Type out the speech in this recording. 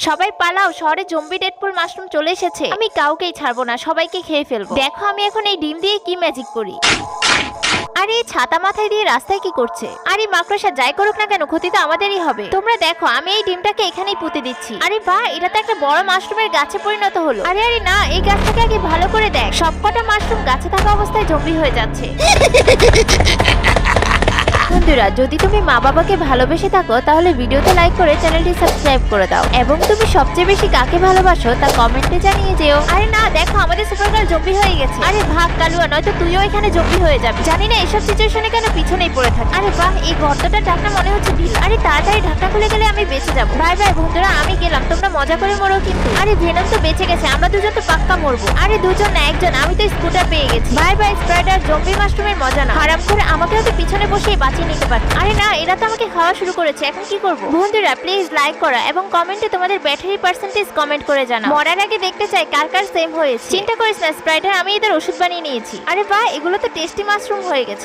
সবাই পালাও, শহরে জম্বি ডেডপুল মাশরুম চলে এসেছে। আমি কাউকেই ছাড়বো না, সবাইকে খেয়ে ফেলবো। দেখো আমি এখন এই ডিম দিয়ে কি ম্যাজিক করি। আরে ছাতা মাথায় দিয়ে রাস্তায় কি করছে? আরে মাকড়সা যাই করুক না কেন, ক্ষতি তো আমাদেরই হবে। তোমরা দেখো আমি এই ডিমটাকে এখানেই পুঁতে দিচ্ছি। আরে বাহ, এটা তো একটা বড় মাশরুমের গাছে পরিণত হলো। আরে আরে না, এই গাছটাকে আগে ভালো করে দেখ, সবকটা মাশরুম গাছে থাকা অবস্থায় জম্বি হয়ে যাচ্ছে। বন্ধুরা, যদি তুমি মা বাবাকে ভালোবেসে থাকো তাহলে ভিডিওতে লাইক করে চ্যানেলটি সাবস্ক্রাইব করে দাও, এবং তুমি সবচেয়ে বেশি কাকে ভালোবাসো তা কমেন্টে জানিয়ে যেও। আরে না, দেখো আমাদের সুপারগার্ল জম্বি হয়ে গেছে। আরে ভাগ কালুয়া, নয়তো তুইও এখানে জম্বি হয়ে যাবি। জানি না এসব সিচুয়েশনে কেন পিছনেই পড়ে থাকি। আরে বাহ, এই গর্তটার ঢাকনা মনে হচ্ছে ঢিলা। আরে তাড়াতাড়ি ঢাকনা খুলে গেলে আমি বেঁচে যাবো। বাই বাই বন্ধুরা, আমি গেলাম, তোমরা মজা করে মরো কিন্তু। আরে ভেনম তো বেঁচে গেছে, আমরা দুজন তো পাক্কা মরবো। আরে দুজন না একজন, আমি তো স্কুটার পেয়ে গেছি। বাই বাই স্প্রাইডার, জম্বি মাশরুমের মজা না হারাম করে আমাকেও তো পিছনে বসেই বাঁচিয়ে নিতে পারে। আরে না, এরা তো আমাকে খাওয়া শুরু করেছে, এখন কি করব? বন্ধুরা প্লিজ লাইক করো এবং কমেন্টে তোমাদের ব্যাটারি পার্সেন্টেজ কমেন্ট করে জানাও। মরার আগে দেখতে চাই কার কার সেম হয়েছে। চিন্তা করিস না স্প্রাইডার, আমি এদের ওষুধ বানিয়ে নিয়েছি। আরে বাহ, এগুলো তো টেস্টি মাশরুম হয়ে গেছে।